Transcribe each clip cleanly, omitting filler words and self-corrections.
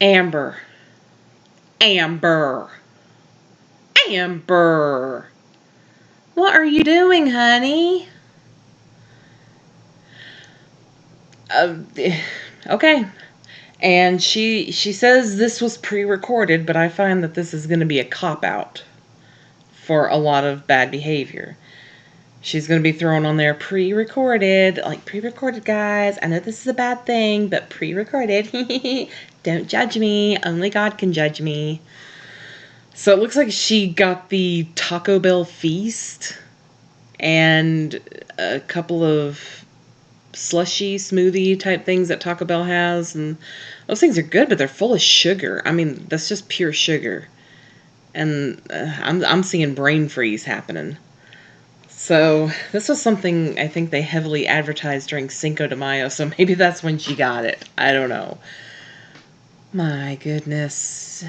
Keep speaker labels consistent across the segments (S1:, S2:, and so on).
S1: Amber. Amber. Amber. What are you doing, honey? Uh, okay. And she says this was pre-recorded, but I find that this is going to be a cop-out for a lot of bad behavior. She's going to be thrown on there pre-recorded, like pre-recorded, guys. I know this is a bad thing, but pre-recorded. Don't judge me. Only God can judge me. So it looks like she got the Taco Bell feast and a couple of slushy smoothie type things that Taco Bell has, and those things are good, but they're full of sugar. I mean, that's just pure sugar, and I'm seeing brain freeze happening. So this was something I think they heavily advertised during Cinco de Mayo, so maybe that's when she got it. I don't know. My goodness.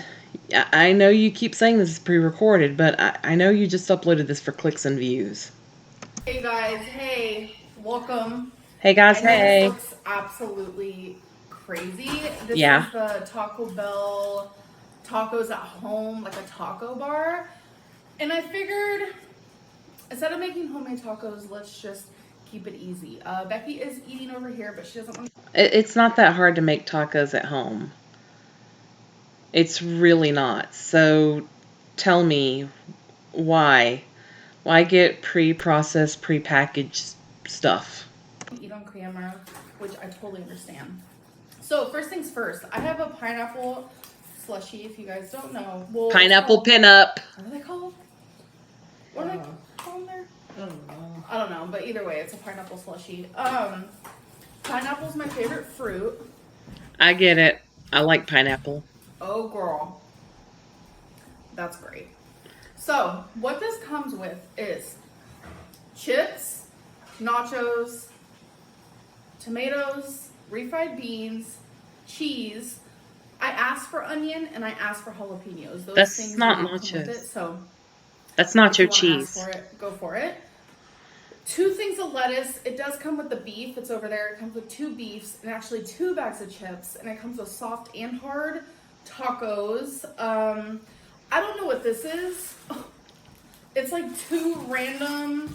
S1: I know you keep saying this is pre-recorded, but I know you just uploaded this for clicks and views.
S2: Hey guys, hey, welcome.
S1: Hey guys, hey.
S2: This looks absolutely crazy. This
S1: Yeah.
S2: is the Taco Bell tacos at home, like a taco bar. And I figured instead of making homemade tacos, let's just keep it easy. Becky is eating over here, but she doesn't want to.
S1: It's not that hard to make tacos at home. It's really not. So tell me why. Why get pre-processed, pre-packaged stuff?
S2: Eat on camera, which I totally understand. So first things first, I have a pineapple slushy. If you guys don't know, well,
S1: Pineapple pinup.
S2: What are they called? What are they called there? I don't know, but either way, it's a pineapple slushy. Pineapple's my favorite fruit.
S1: I get it. I like pineapple.
S2: Oh, girl. That's great. So, what this comes with is chips, nachos, tomatoes, refried beans, cheese. I asked for onion and I asked for jalapenos. Those
S1: That's
S2: things
S1: not
S2: do come
S1: nachos.
S2: with it, so
S1: That's
S2: if
S1: nacho
S2: you want to
S1: cheese.
S2: ask for it, go for it. 2 things of lettuce. It does come with the beef. It's over there. It comes with 2 beefs and actually 2 bags of chips. And it comes with soft and hard tacos. I don't know what this is. It's like 2 random.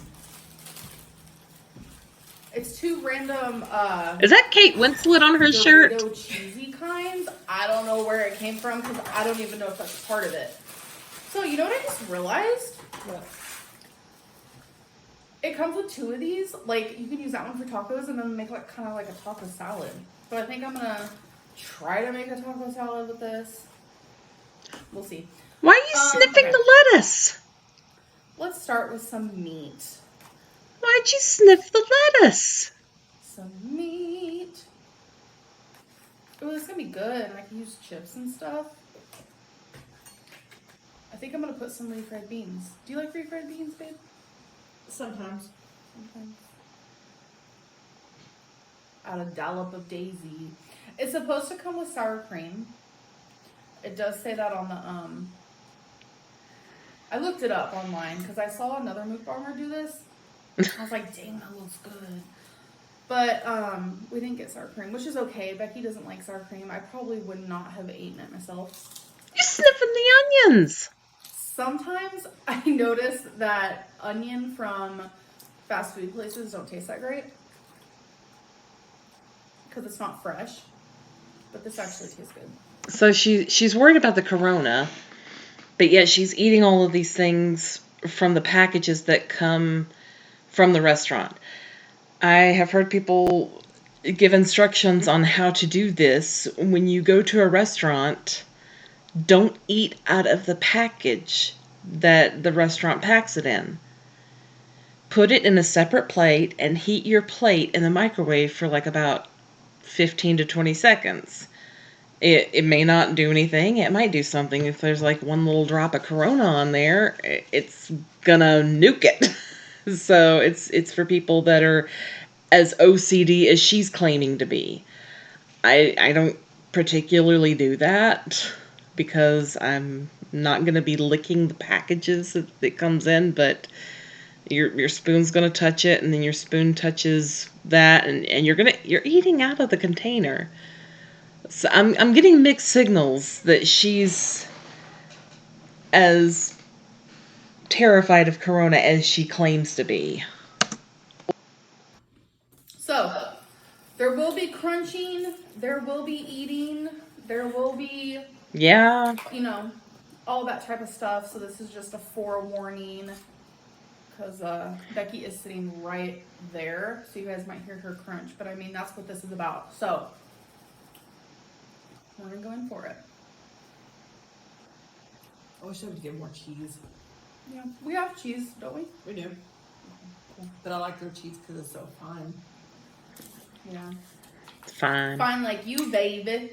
S2: It's 2 random.
S1: Is that Kate Winslet on her
S2: Dorito
S1: shirt?
S2: cheesy kinds. I don't know where it came from because I don't even know if that's part of it. So you know what I just realized?
S3: What?
S2: It comes with 2 of these. Like, you can use that one for tacos and then make like kind of like a taco salad. So I think I'm gonna try to make a taco salad with this. We'll see.
S1: Why are you sniffing
S2: okay.
S1: the lettuce?
S2: Let's start with some meat.
S1: Why'd you sniff the lettuce?
S2: Some meat. Oh, this is gonna be good. And I can use chips and stuff. I think I'm gonna put some refried beans. Do you like refried beans, babe?
S3: Sometimes.
S2: Sometimes. Add a dollop of daisy. It's supposed to come with sour cream. It does say that on the I looked it up online because I saw another mukbanger do this. I was like, dang, that looks good. But we didn't get sour cream, which is okay. Becky doesn't like sour cream. I probably would not have eaten it myself.
S1: You're sniffing the onions.
S2: Sometimes I notice that onion from fast food places don't taste that great because it's not fresh. But this actually tastes good.
S1: So she's worried about the corona, but yet she's eating all of these things from the packages that come from the restaurant. I have heard people give instructions on how to do this. When you go to a restaurant, don't eat out of the package that the restaurant packs it in. Put it in a separate plate and heat your plate in the microwave for like about 15 to 20 seconds. It may not do anything. It might do something. If there's like one little drop of Corona on there, it's gonna nuke it. So it's for people that are as OCD as she's claiming to be. I don't particularly do that because I'm not gonna be licking the packages that it comes in, but your spoon's gonna touch it, and then your spoon touches that, and you're eating out of the container. So I'm getting mixed signals that she's as terrified of corona as she claims to be.
S2: So, there will be crunching, there will be eating, there will be,
S1: Yeah.
S2: you know, all that type of stuff. So, this is just a forewarning because Becky is sitting right there. So, you guys might hear her crunch. But I mean, that's what this is about. So, we're going to go in for it.
S3: I wish I would get more cheese.
S2: Yeah, we have cheese, don't we?
S3: We do. But I like their cheese because it's so fine.
S2: Yeah.
S1: Fine.
S2: Fine like you, baby.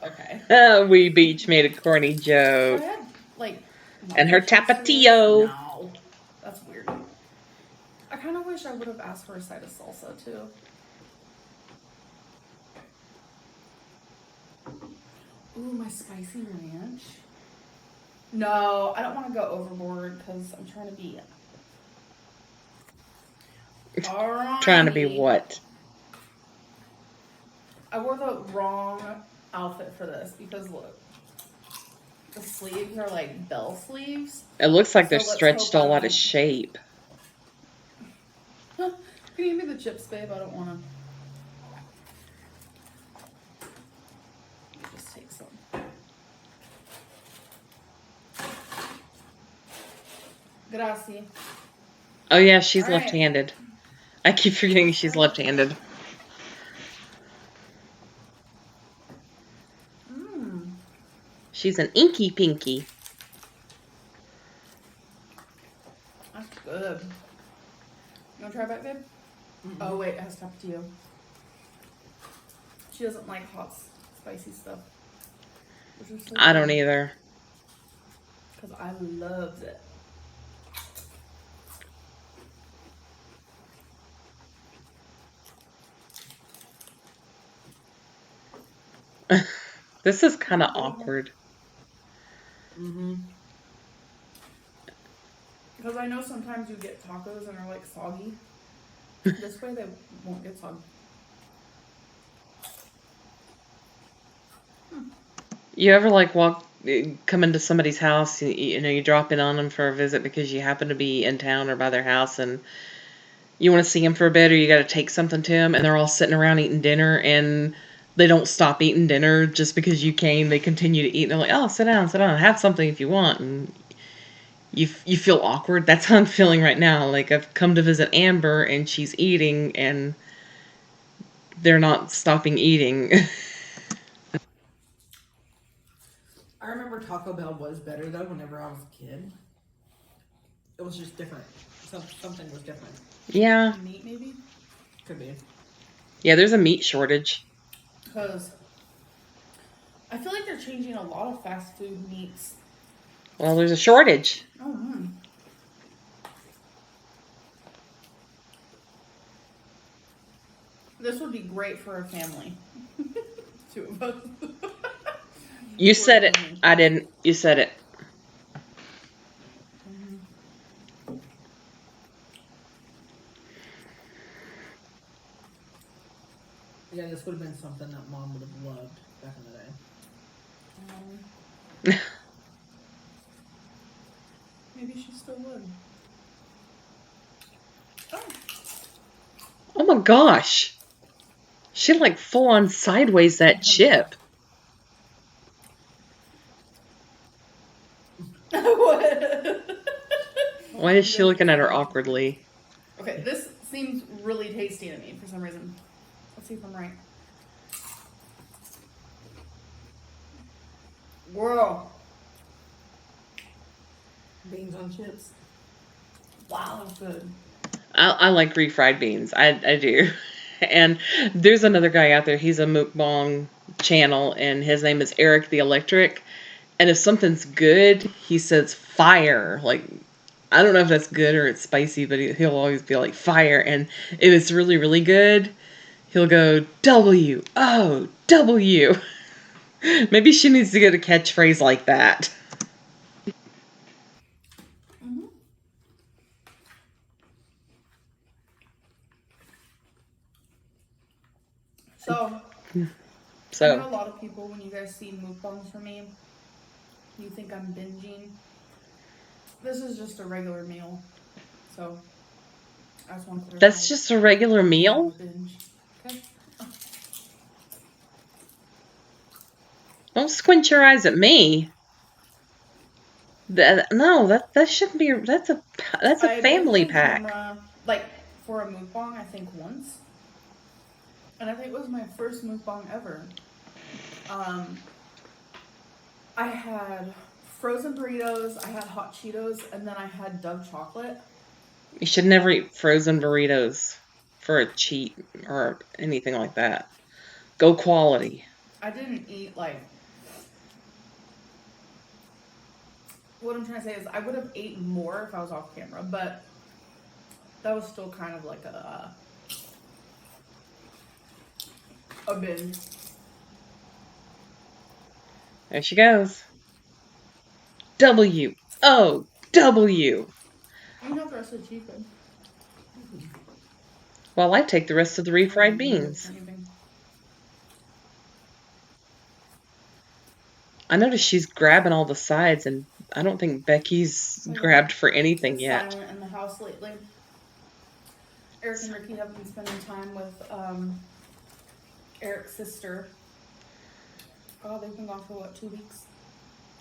S2: Okay.
S1: We each made a corny
S2: I
S1: joke.
S2: had, like...
S1: And her tapatio.
S2: No. That's weird. I kind of wish I would have asked for a side of salsa, too. Ooh, my spicy ranch. No, I don't want to go overboard because I'm trying to be... Alrighty.
S1: Trying to be what?
S2: I wore the wrong outfit for this because look, the sleeves are like bell sleeves.
S1: It looks like they're
S2: So let's
S1: stretched
S2: hope I
S1: all out
S2: don't-
S1: of shape.
S2: Can you give me the chips, babe? I don't want to. Just take some. Gracias.
S1: Oh yeah, she's
S2: All right.
S1: left-handed. I keep forgetting she's left-handed.
S2: Mmm.
S1: She's an inky pinky.
S2: That's good. You want to try a bite, babe? Oh, wait, it has tapatio. She doesn't like hot, spicy stuff. Which is so
S1: I don't either.
S2: Because I loves it.
S1: This is kind of awkward.
S3: Mm-hmm.
S2: Because I know sometimes you get tacos and they're like soggy. This way they won't get soggy.
S1: You ever like come into somebody's house, you know, you drop in on them for a visit because you happen to be in town or by their house and you want to see them for a bit or you got to take something to them and they're all sitting around eating dinner and they don't stop eating dinner just because you came. They continue to eat and they're like, oh, sit down, have something if you want. And you feel awkward. That's how I'm feeling right now. Like I've come to visit Amber and she's eating and they're not stopping eating.
S3: I remember Taco Bell was better though whenever I was a kid. It was just different. Something was different.
S1: Yeah.
S2: Meat, maybe?
S3: Could be.
S1: Yeah, there's a meat shortage.
S2: Because I feel like they're changing a lot of fast food meats.
S1: Well, there's a shortage.
S2: Oh, This would be great for a family. Two of us.
S1: You said it. I didn't. You said it.
S3: Yeah, this would have been something that Mom would have loved back in the day.
S2: Maybe she still would. Oh.
S1: Oh my gosh. She like full on sideways that chip. Why is she looking at her awkwardly?
S2: Okay, this seems really tasty to me for some reason. Let's see if I'm right. Whoa.
S3: Beans on chips.
S2: Wow, that's good.
S1: I like refried beans. I do. And there's another guy out there. He's a mukbang channel, and his name is Eric the Electric. And if something's good, he says fire. Like, I don't know if that's good or it's spicy, but he'll always be like fire. And if it's really, really good, he'll go W-O-W. Maybe she needs to get a catchphrase like that.
S2: Mm-hmm. So,
S1: So
S2: I know a lot of people, when you guys see mukbangs from me, you think I'm binging. This is just a regular meal. So, I just want to clarify.
S1: that's just a regular meal?
S2: Binge. Okay.
S1: Don't squint your eyes at me. That shouldn't be. That's a
S2: I've been
S1: family
S2: on
S1: pack.
S2: camera, like, for a mukbang, I think once. And I think it was my first mukbang ever. I had frozen burritos, I had hot Cheetos, and then I had Dove chocolate.
S1: You should never eat frozen burritos for a cheat or anything like that. Go quality.
S2: I didn't eat, like, what I'm trying to say is I would have ate more if I was off camera, but that was still kind of like a binge.
S1: There she goes. W-O-W.
S2: You have the rest of the chicken.
S1: Well, I take the rest of the refried beans. I noticed she's grabbing all the sides, and I don't think Becky's grabbed for anything yet.
S2: Silent in the house lately. Eric and Ricky have been spending time with Eric's sister. Oh, they've been gone for what, 2 weeks?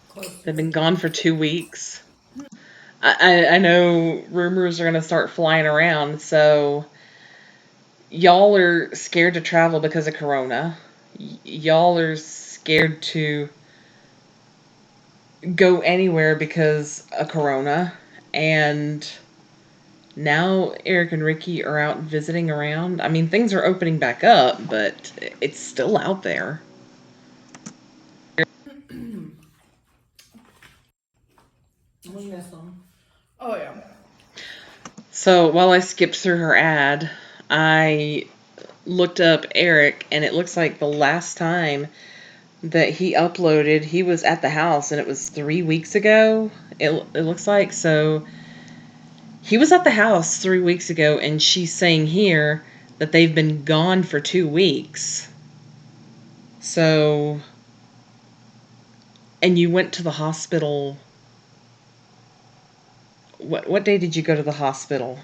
S3: Close.
S1: They've been gone for 2 weeks. I know rumors are going to start flying around, so y'all are scared to travel because of Corona. Y'all are scared to go anywhere because of Corona. And now Eric and Ricky are out visiting around. I mean, things are opening back up, but it's still out there.
S2: Oh, yeah.
S1: So while I skipped through her ad, I looked up Eric, and it looks like the last time that he uploaded, he was at the house, and it was 3 weeks ago. It looks like. So he was at the house 3 weeks ago, and she's saying here that they've been gone for 2 weeks. So, and you went to the hospital. What day did you go to the hospital?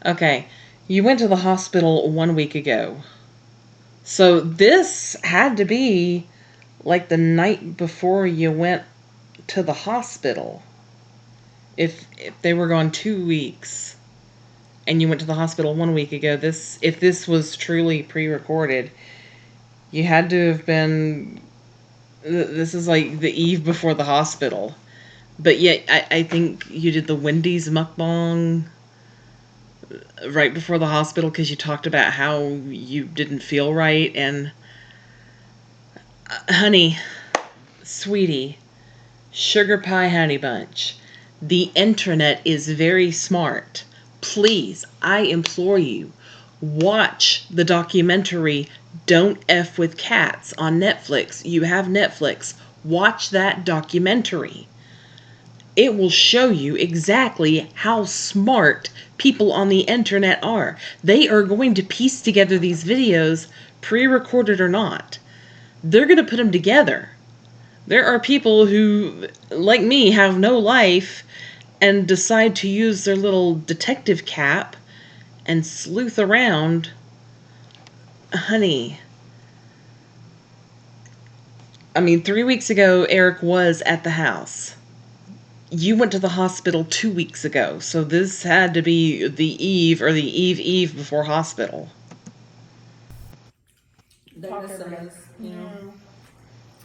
S1: Okay, you went to the hospital 1 week ago. So this had to be like the night before you went to the hospital. If they were gone 2 weeks and you went to the hospital 1 week ago, if this was truly pre-recorded, you had to have been. This is like the eve before the hospital. But yet, I think you did the Wendy's mukbang right before the hospital because you talked about how you didn't feel right. And honey, sweetie, sugar pie honey bunch, the internet is very smart. Please, I implore you, watch the documentary Don't F with Cats on Netflix. You have Netflix. Watch that documentary. It will show you exactly how smart people on the internet are. They are going to piece together these videos, pre-recorded or not. They're going to put them together. There are people who, like me, have no life and decide to use their little detective cap and sleuth around. Honey, I mean, 3 weeks ago, Eric was at the house. You went to the hospital 2 weeks ago, so this had to be the eve or the eve before hospital.
S3: Dana says, you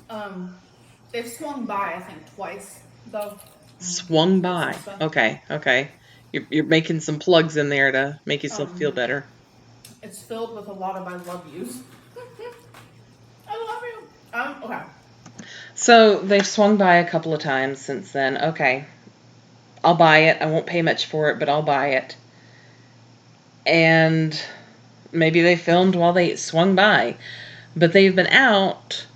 S3: know.
S2: They've swung by, I think, twice, though.
S1: Swung by. Okay. You're making some plugs in there to make yourself feel better.
S2: It's filled with a lot of I love yous. I love you. Okay.
S1: So they've swung by a couple of times since then. Okay. I'll buy it. I won't pay much for it, but I'll buy it. And maybe they filmed while they swung by. But they've been out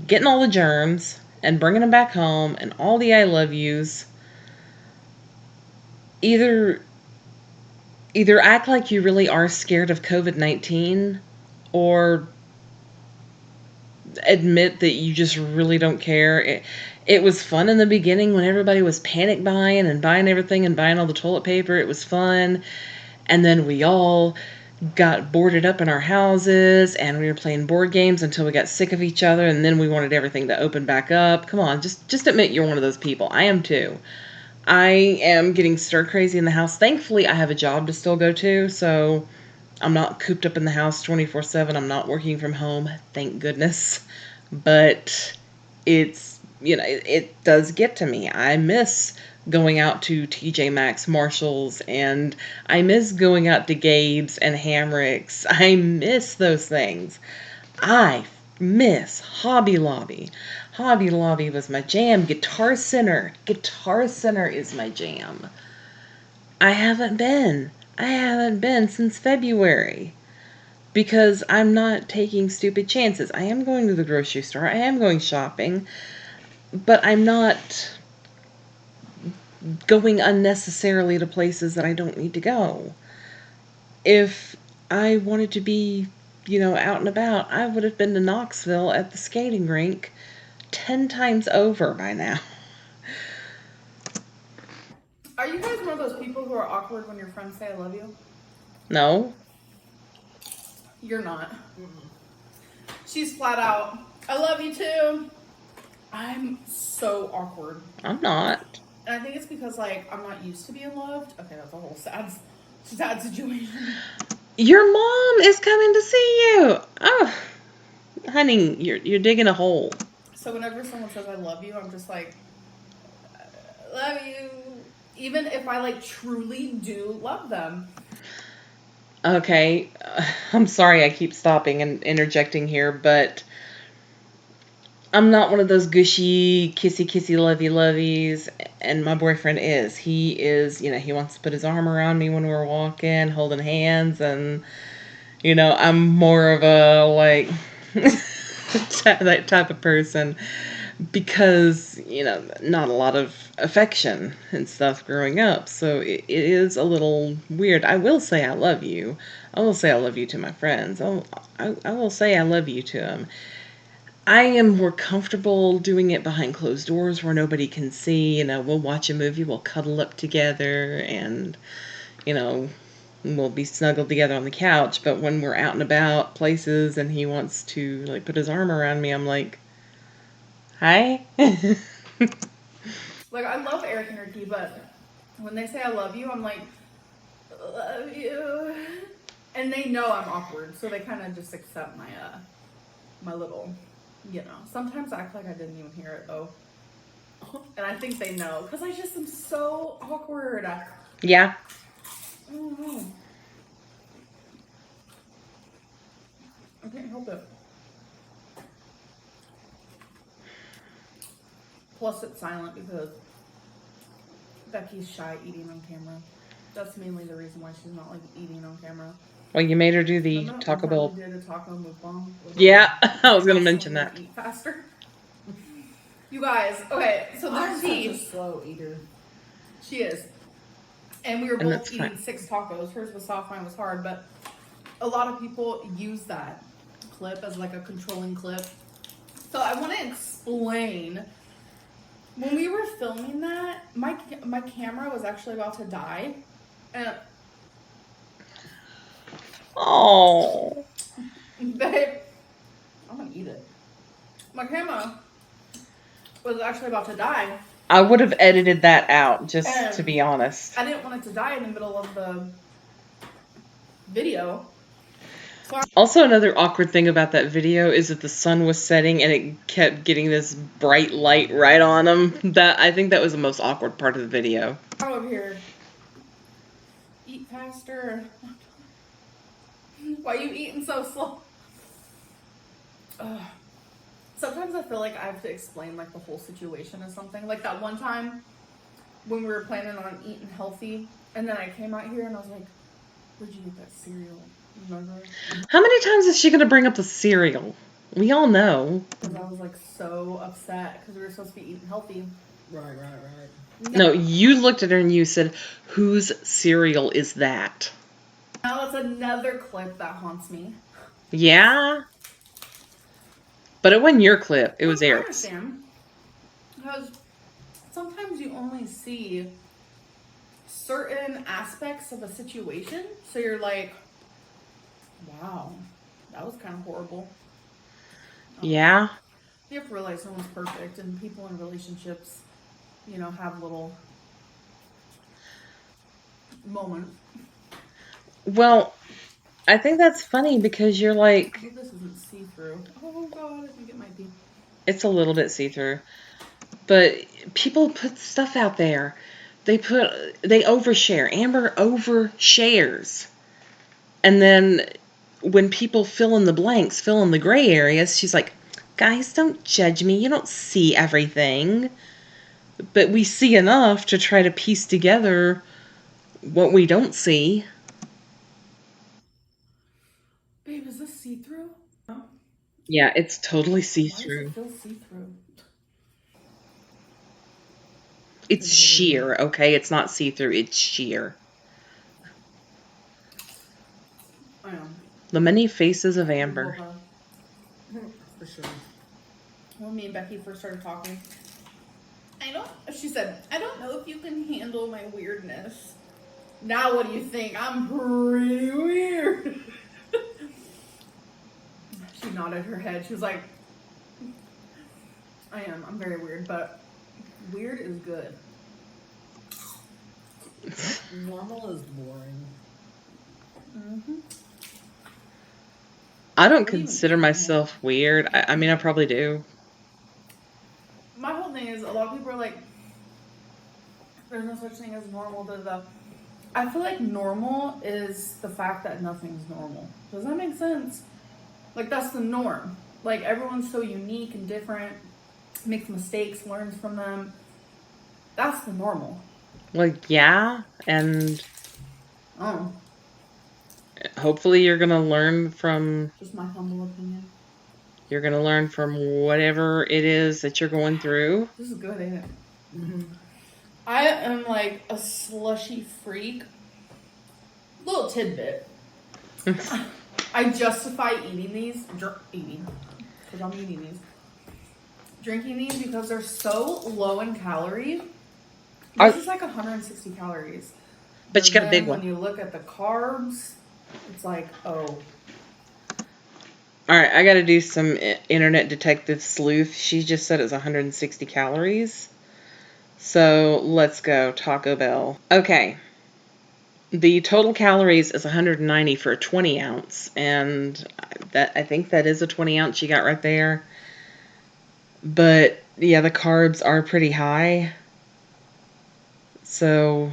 S1: getting all the germs and bringing them back home and all the I love yous. Either act like you really are scared of COVID-19 or admit that you just really don't care. It was fun in the beginning when everybody was panic buying and buying everything and buying all the toilet paper. It was fun. And then we all got boarded up in our houses and we were playing board games until we got sick of each other, and then we wanted everything to open back up. Come on, just admit you're one of those people. I am too. I am getting stir crazy in the house. Thankfully, I have a job to still go to, so I'm not cooped up in the house 24/7. I'm not working from home, thank goodness. But it's, it does get to me. I miss going out to TJ Maxx, Marshalls, and I miss going out to Gabe's and Hamrick's. I miss those things. I miss Hobby Lobby. Hobby Lobby was my jam. Guitar Center. Guitar Center is my jam. I haven't been. I haven't been since February because I'm not taking stupid chances. I am going to the grocery store. I am going shopping, but I'm not going unnecessarily to places that I don't need to go. If I wanted to be, out and about, I would have been to Knoxville at the skating rink 10 times over by now.
S2: Are you guys one of those people who are awkward when your friends say I love you?
S1: No?
S2: You're not. She's flat out, I love you too. I'm so awkward.
S1: I'm not.
S2: And I think it's because, like, I'm not used to being loved. Okay, that's a whole sad situation.
S1: Your mom is coming to see you. Oh, honey, you're digging a hole.
S2: So whenever someone says I love you, I'm just like, I love you. Even if I, like, truly do love them.
S1: Okay, I'm sorry I keep stopping and interjecting here, but I'm not one of those gushy, kissy, lovey-loveys, and my boyfriend is. He is, he wants to put his arm around me when we're walking, holding hands, and, I'm more of a, like, that type of person because, not a lot of affection and stuff growing up, so it is a little weird. I will say I love you. I will say I love you to my friends. I will say I love you to them. I am more comfortable doing it behind closed doors where nobody can see. We'll watch a movie, we'll cuddle up together, and, we'll be snuggled together on the couch. But when we're out and about places and he wants to, like, put his arm around me, I'm like, hi?
S2: Like, I love Eric and Ricky, but when they say I love you, I'm like, I love you. And they know I'm awkward, so they kind of just accept my little, Sometimes I act like I didn't even hear it, though. And I think they know, because I just am so awkward.
S1: Yeah.
S2: I can't help it. Plus, it's silent because Becky's shy eating on camera. That's mainly the reason why she's not, like, eating on camera.
S1: Well, you made her do the
S2: Remember
S1: Taco
S2: one time
S1: Bell.
S2: we did a taco mukbang?
S1: Yeah, I was going to mention that.
S2: Eat faster. You guys, okay, so
S3: I'm
S2: there's
S3: such
S2: Dee.
S3: a slow eater.
S2: She is. And we were
S1: And
S2: both
S1: that's
S2: eating
S1: fine.
S2: 6 tacos. Hers was soft, mine was hard, but a lot of people use that clip as like a controlling clip. So I want to explain. When we were filming that, my camera was actually about to die. And
S1: Oh.
S2: babe, I'm gonna eat it. My camera was actually about to die.
S1: I would have edited that out, just to be honest.
S2: I didn't want it to die in the middle of the video. So
S1: Also, another awkward thing about that video is that the sun was setting and it kept getting this bright light right on him. I think that was the most awkward part of the video.
S2: I'm over here. Eat faster. Why are you eating so slow? Sometimes I feel like I have to explain like the whole situation or something. Like that one time when we were planning on eating healthy, and then I came out here and I was like, "Where'd you get that cereal?" Remember?
S1: How many times is she going to bring up the cereal? We all know.
S2: Because I was like so upset because we were supposed to be eating healthy.
S3: Right.
S1: No, you looked at her and you said, "Whose cereal is that?"
S2: Now that's another clip that haunts me.
S1: Yeah? But it wasn't your clip. It was
S2: I
S1: Eric's.
S2: understand. Because sometimes you only see certain aspects of a situation. So you're like, wow, that was kind of horrible.
S1: Yeah.
S2: You have to realize no one's perfect, and people in relationships, you know, have little moments.
S1: Well, I think that's funny because you're
S2: I
S1: like,
S2: hope this isn't see-through. Oh god, I think it might be.
S1: it's a little bit see-through. But people put stuff out there. They overshare. Amber overshares. And then when people fill in the blanks, fill in the gray areas, she's like, guys, don't judge me. You don't see everything. But we see enough to try to piece together what we don't see.
S2: Babe, is this see-through? No.
S1: Yeah, it's totally
S2: Why does
S1: see-through.
S2: it feel see-through?
S1: It's sheer, okay? It's not see-through, it's sheer.
S2: I am.
S1: The many faces of Amber.
S3: For sure.
S2: When me and Becky first started talking, she said, I don't know if you can handle my weirdness. Now what do you think? I'm pretty weird. She nodded her head. She was like, I am. I'm very weird, but weird is good.
S3: Normal is boring.
S2: Mm-hmm.
S1: I don't
S2: What do you
S1: consider
S2: mean?
S1: myself weird. I mean, I probably do.
S2: My whole thing is, a lot of people are like, there's no such thing as normal. I feel like normal is the fact that nothing's normal. Does that make sense? Like, that's the norm. Like, everyone's so unique and different, makes mistakes, learns from them. That's the normal.
S1: Well, yeah, and
S2: Oh,
S1: hopefully you're gonna learn from
S2: just my humble opinion.
S1: whatever it is that you're going through.
S2: This is good, ain't it?
S3: Mm-hmm.
S2: I am like a slushy freak. Little tidbit. I justify eating these, because I'm eating these. Drinking these because they're so low in calories. This is like 160 calories.
S1: But you got a big
S2: When
S1: one.
S2: you look at the carbs, it's like, oh.
S1: All right, I got to do some internet detective sleuth. She just said it's 160 calories. So let's go Taco Bell. Okay. The total calories is 190 for a 20 ounce, and I think that is a 20 ounce you got right there. But yeah, the carbs are pretty high. So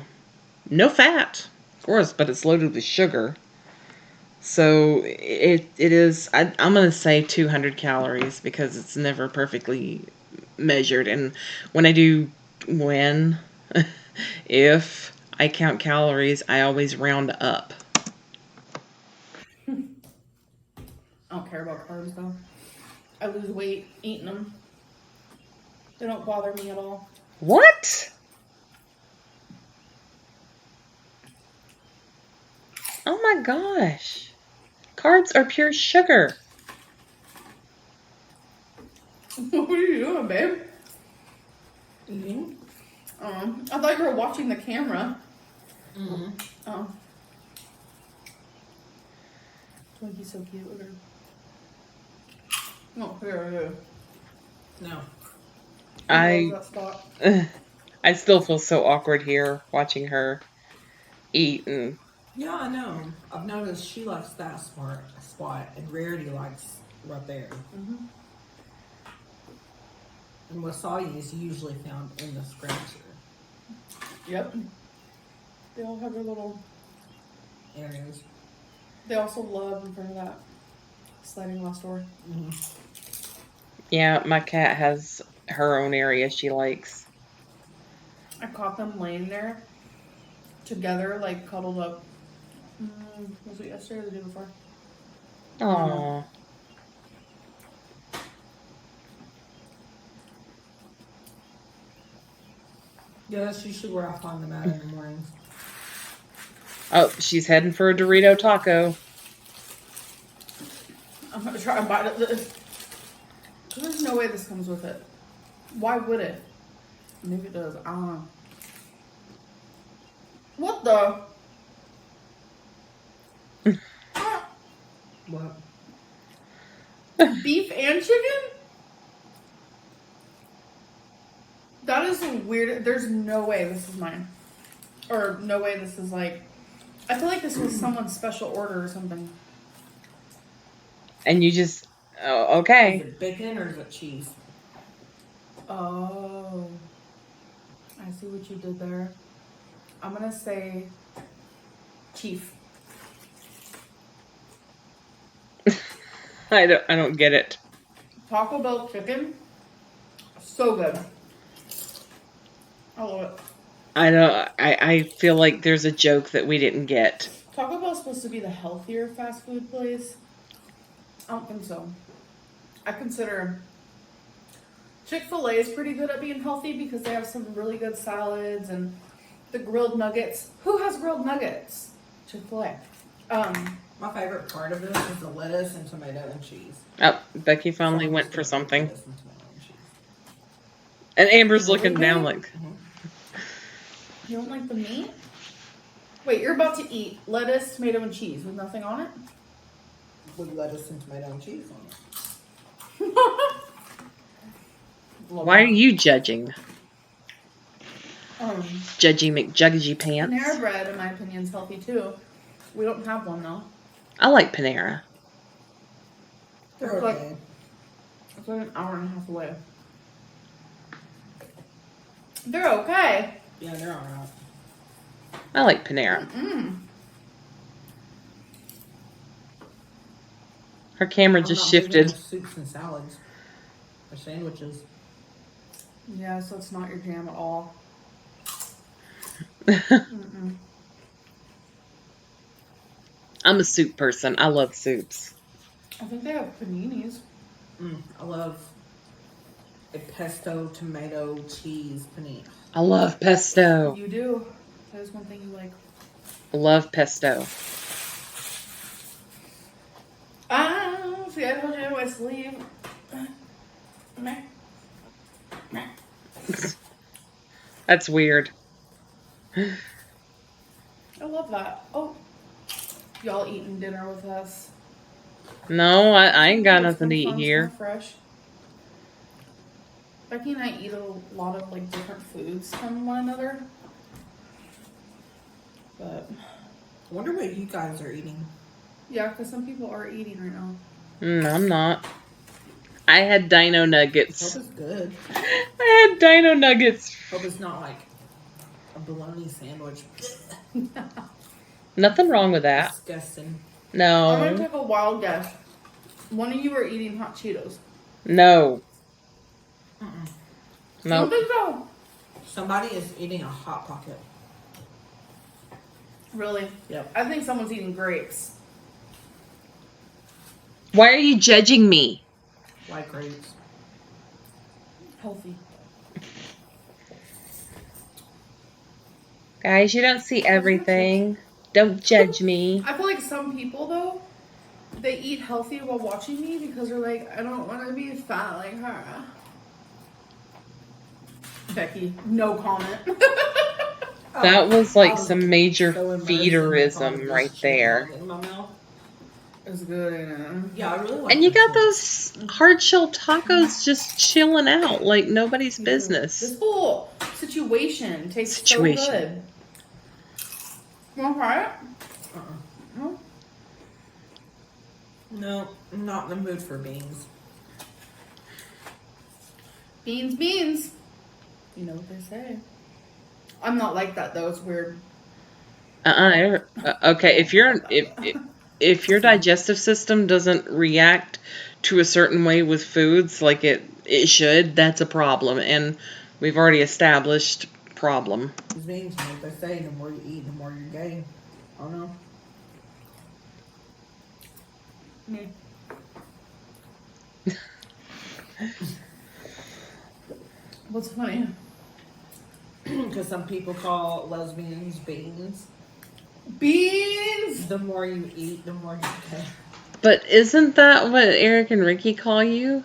S1: no fat, of course, but it's loaded with sugar. So it is, I'm going to say 200 calories because it's never perfectly measured. And if I count calories, I always round up.
S2: I don't care about carbs though. I lose weight eating them. They don't bother me at all.
S1: What? Oh my gosh. Carbs are pure sugar.
S2: What are you doing, babe?
S3: Eating?
S2: I thought you were watching the camera.
S3: Mm-hmm.
S2: Oh. Twinkie's so cute. Look at her. Oh, here.
S3: No.
S2: I love that spot.
S1: I still feel so awkward here watching her eat and
S3: Yeah, I know. I've noticed she likes that spot, and Rarity likes right there.
S2: Mm-hmm.
S3: And wasabi is usually found in the scratcher
S2: Yep. They all have their little.
S3: areas.
S2: They also love in front of that sliding glass door.
S3: Mm-hmm.
S1: yeah, my cat has her own area she likes.
S2: I caught them laying there together, like cuddled up. Was it yesterday or the day before?
S1: Aww.
S3: Yeah, that's usually where I find them at in the mornings.
S1: Oh, she's heading for a Dorito taco.
S2: I'm gonna try and bite at this. no way this comes with it. Why would it? Maybe it does. I don't know. What the?
S3: What?
S2: Beef and chicken? That is weird. There's no way this is mine. Or no way this is like... I feel like this was someone's special order or something.
S1: And you just, oh,
S3: Is
S1: okay.
S3: it bacon or is it cheese?
S2: Oh. I see what you did there. I'm gonna say... Chief.
S1: I don't get it.
S2: Taco Bell chicken. So good. I love it.
S1: I feel like there's a joke that we didn't get.
S2: Taco Bell's supposed to be the healthier fast food place. I don't think so. I consider Chick-fil-A is pretty good at being healthy because they have some really good salads and the grilled nuggets. Who has grilled nuggets? Chick-fil-A.
S3: My favorite part of this is the lettuce and tomato and cheese.
S1: Oh, Becky finally went for something.
S3: Lettuce and tomato and cheese.
S1: And Amber's looking
S2: Really?
S1: down like,
S2: You don't like the meat? Wait, you're about to eat lettuce, tomato, and cheese with nothing on it?
S3: With lettuce and tomato and cheese on it.
S2: Love
S1: why are
S2: that.
S1: you judging?
S2: Um,
S1: Judgy McJuggy pants.
S2: Panera bread, in my opinion, is healthy too. We don't have one though.
S1: I like Panera.
S3: They're
S2: It's like-
S3: okay.
S2: It's like an hour and a half away. They're okay.
S3: Yeah, they're alright.
S1: I like Panera. Her camera just
S3: I'm not big into
S1: shifted.
S3: soups and salads. Or sandwiches.
S2: Yeah, so it's not your jam at all. Mm-mm.
S1: I'm a soup person. I love soups.
S2: I think they have paninis.
S3: I love a pesto tomato cheese panini.
S1: I love pesto.
S2: You do. That is one thing you like.
S1: I love pesto.
S2: Ah, see, I told you in my sleeve. Meh. Meh.
S1: That's weird.
S2: I love that. Oh, y'all eating dinner with us?
S1: No, I ain't got
S2: It's
S1: nothing to
S2: kinda
S1: eat
S2: fun, it's
S1: here.
S2: kinda fresh. Becky and I eat a lot of like different foods from one another. But
S3: I wonder what you guys are eating.
S2: yeah, because some people are eating right now.
S1: I'm not. I had dino
S3: Hope
S1: nuggets.
S3: it's good.
S1: I had dino nuggets.
S3: Hope it's not like a bologna sandwich.
S1: Nothing wrong with that.
S3: Disgusting.
S2: I'm gonna
S1: No.
S2: take a wild guess. One of you are eating hot Cheetos.
S1: No.
S2: I don't
S1: No.
S2: think so.
S3: Somebody is eating a Hot Pocket.
S2: Really?
S3: Yep.
S2: I think someone's eating grapes.
S1: Why are you judging me?
S3: Like grapes.
S2: Healthy.
S1: Guys, you don't see everything. Don't judge me.
S2: I feel like some people though, they eat healthy while watching me because they're like, I don't want to be fat like her. Becky, no comment.
S1: That was like
S3: I was
S1: some major
S3: so immersed in the
S1: feederism
S3: thought of
S1: right
S3: this
S1: there.
S3: shit in my mouth.
S2: It's good, ain't it?
S3: Yeah, I really like
S1: And you
S3: this
S1: got
S3: one.
S1: those hard shell tacos just chilling out like nobody's
S2: This
S1: business.
S2: whole situation tastes
S1: Situation.
S2: so good. You want to try it?
S3: Uh-uh.
S2: No?
S3: No, I'm not in the mood for beans.
S2: Beans, beans. You know what they say. I'm not like that though. It's weird.
S1: Okay, if your digestive system doesn't react to a certain way with foods like it should, that's a problem, and we've already established problem.
S3: These beans, you know what they say, the more you eat, the more you're gay. I don't know.
S2: Me. What's funny?
S3: Because some people call lesbians beans.
S2: Beans.
S3: The more you eat, the more you're gay.
S1: But isn't that what Eric and Ricky call you?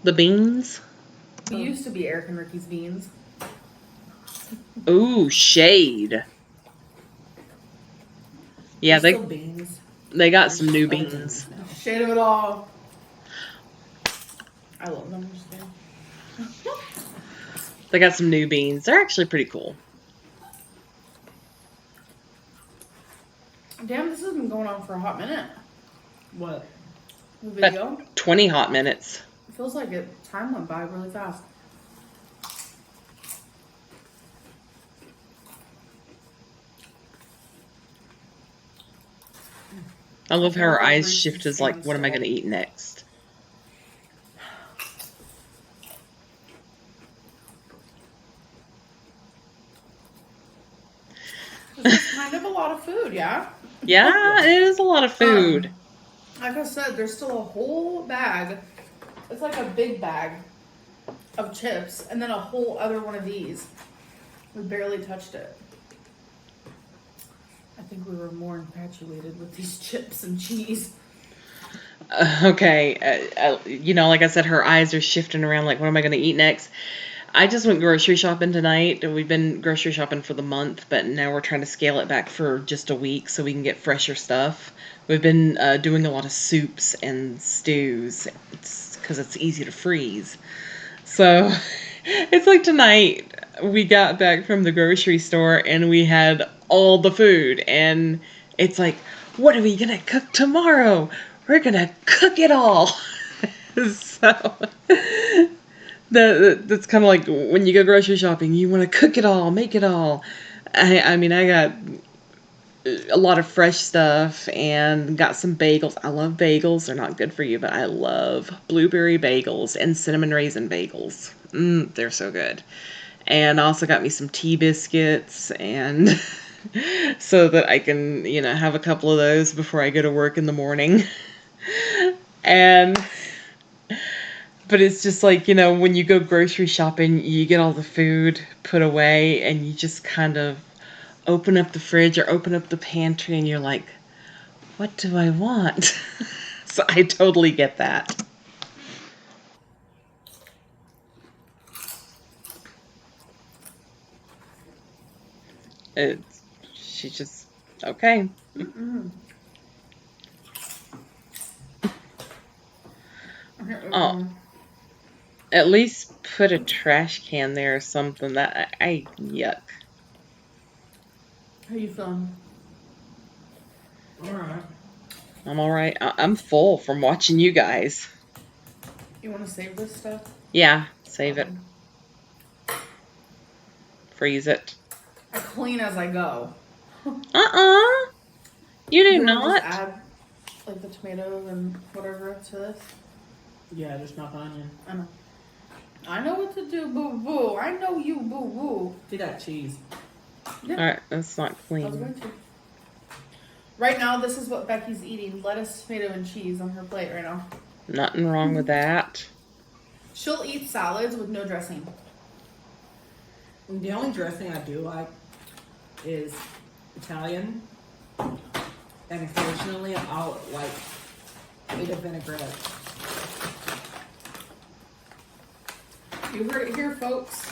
S1: The beans.
S2: We used to be Eric and Ricky's Beans.
S1: Ooh, shade. Yeah,
S3: They're still beans.
S1: they got some new
S3: Other
S1: beans.
S3: now.
S2: Shade of it all. I love them. Just kidding.
S1: They got some new beans. They're actually pretty cool.
S2: Damn, this has been going on for a hot minute.
S3: What?
S2: The video.
S1: 20 hot minutes.
S2: It feels like time went by really fast.
S1: I love how her eyes shift as like, what am I going to eat next?
S2: It's kind of a lot of food, yeah?
S1: Yeah, it is a lot of food.
S2: Like I said, there's still a whole bag. It's like a big bag of chips, and then a whole other one of these. We barely touched it. I think we were more infatuated with these chips and cheese.
S1: Okay, like I said, her eyes are shifting around like, what am I going to eat next? I just went grocery shopping tonight. We've been grocery shopping for the month, but now we're trying to scale it back for just a week so we can get fresher stuff. We've been doing a lot of soups and stews because it's easy to freeze. So it's like tonight we got back from the grocery store and we had all the food, and it's like, what are we going to cook tomorrow? We're going to cook it all. So that's kind of like when you go grocery shopping, you want to cook it all, make it all. I mean, I got a lot of fresh stuff and got some bagels. I love bagels. They're not good for you, but I love blueberry bagels and cinnamon raisin bagels. They're so good. And I also got me some tea biscuits, and so that I can, have a couple of those before I go to work in the morning. But it's just like, when you go grocery shopping, you get all the food put away and you just kind of open up the fridge or open up the pantry and you're like, what do I want? So I totally get that. She just, okay. Oh. At least put a trash can there or something. That yuck.
S2: How you feeling?
S3: Alright.
S1: I'm alright. I'm full from watching you guys.
S2: You want to save this stuff?
S1: Yeah, save it. Freeze it.
S2: I clean as I go.
S1: You do
S2: You wanna
S1: not.
S2: just add like the tomato and whatever to this.
S3: Yeah, just not the onion.
S2: I know. I know what to do, boo boo. I know you, boo boo.
S3: See that cheese?
S2: Yeah.
S1: Alright, that's not
S2: I was
S1: clean.
S2: going to. Right now, this is what Becky's eating: lettuce, tomato, and cheese on her plate right now.
S1: Nothing wrong with that.
S2: She'll eat salads with no dressing.
S3: The only dressing I do like is Italian, and occasionally I'll eat a vinaigrette.
S2: You heard it here, folks.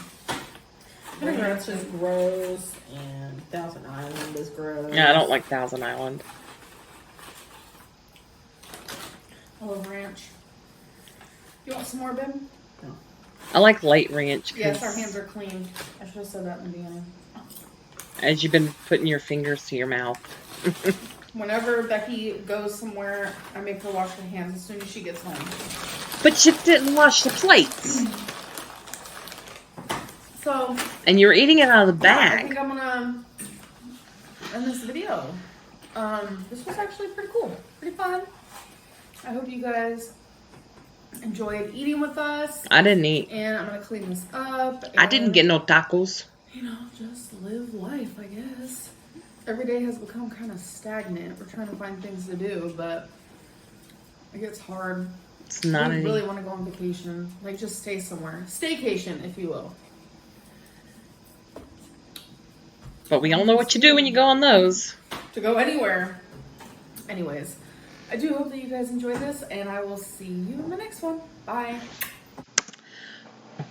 S3: Vinaigrette's just gross, and Thousand Island is gross.
S1: Yeah, I don't like Thousand Island.
S2: I love ranch. You want some more, babe?
S3: No.
S1: I like light ranch.
S2: Yes, our hands are clean. I should have said that in the beginning.
S1: As you've been putting your fingers to your mouth.
S2: Whenever Becky goes somewhere, I make her wash her hands as soon as she gets home.
S1: But you didn't wash the plates.
S2: So,
S1: And you were eating it out of the
S2: I
S1: bag.
S2: think I'm gonna end this video. This was actually pretty cool. Pretty fun. I hope you guys enjoyed eating with us.
S1: I didn't eat.
S2: And I'm gonna clean this up.
S1: I didn't
S2: and,
S1: get no tacos.
S2: just live life, I guess. Every day has become kind of stagnant. We're trying to find things to do, but it gets hard.
S1: It's not
S2: We
S1: any.
S2: really want to go on vacation. Like, just stay somewhere. Staycation, if you will.
S1: But we all know what you do when you go on those.
S2: To go anywhere. Anyways, I do hope that you guys enjoyed this, and I will see you in the next one. Bye.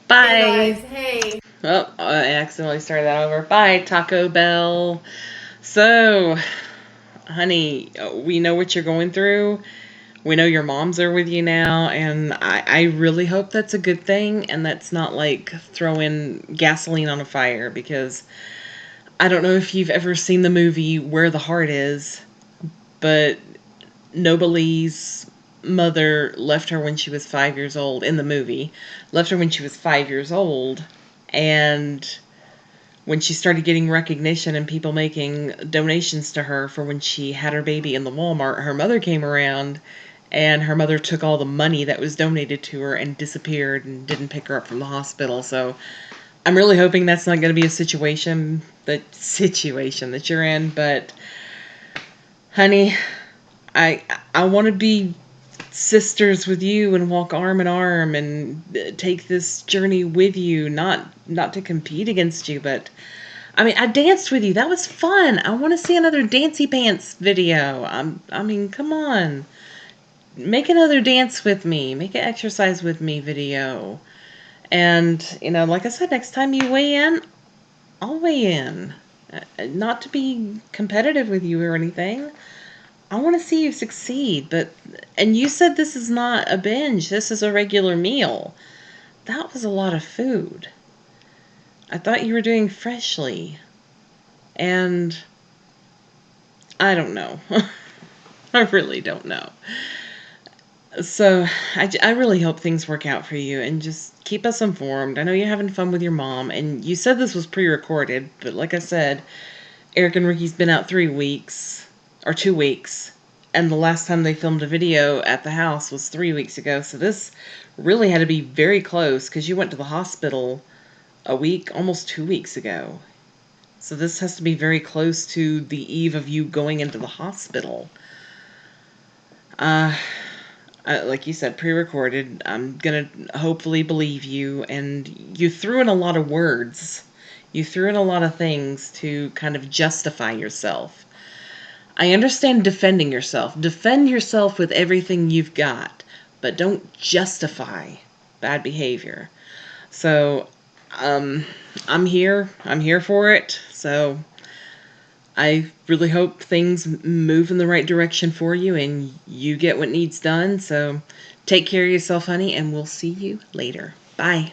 S1: Bye.
S2: Hey guys, hey.
S1: Oh, I accidentally started that over. Bye, Taco Bell. So, honey, we know what you're going through. We know your moms are with you now, and I really hope that's a good thing and that's not like throwing gasoline on a fire, because I don't know if you've ever seen the movie Where the Heart Is, but Nobely's mother left her when she was 5 years old in the movie. Left her when she was 5 years old, and when she started getting recognition and people making donations to her for when she had her baby in the Walmart, her mother came around and her mother took all the money that was donated to her and disappeared and didn't pick her up from the hospital. So I'm really hoping that's not going to be a situation that you're in, but honey, I want to be sisters with you and walk arm in arm and take this journey with you, not to compete against you, but I mean, I danced with you. That was fun. I want to see another Dancy Pants video. I mean, come on. Make another dance with me. Make an exercise with me video. And, like I said, next time you weigh in, I'll weigh in. Not to be competitive with you or anything. I want to see you succeed, and you said this is not a binge. This is a regular meal. That was a lot of food. I thought you were doing freshly. And I don't know. I really don't know. So I really hope things work out for you, and just keep us informed. I know you're having fun with your mom, and you said this was pre-recorded, but like I said, Eric and Ricky's been out 3 weeks, or 2 weeks, and the last time they filmed a video at the house was 3 weeks ago, so this really had to be very close, because you went to the hospital a week, almost 2 weeks ago. So this has to be very close to the eve of you going into the hospital. Like you said, pre-recorded. I'm gonna hopefully believe you, and you threw in a lot of words. You threw in a lot of things to kind of justify yourself. I understand defending yourself. Defend yourself with everything you've got, but don't justify bad behavior. So, I'm here. I'm here for it. So, I really hope things move in the right direction for you and you get what needs done. So take care of yourself, honey, and we'll see you later. Bye.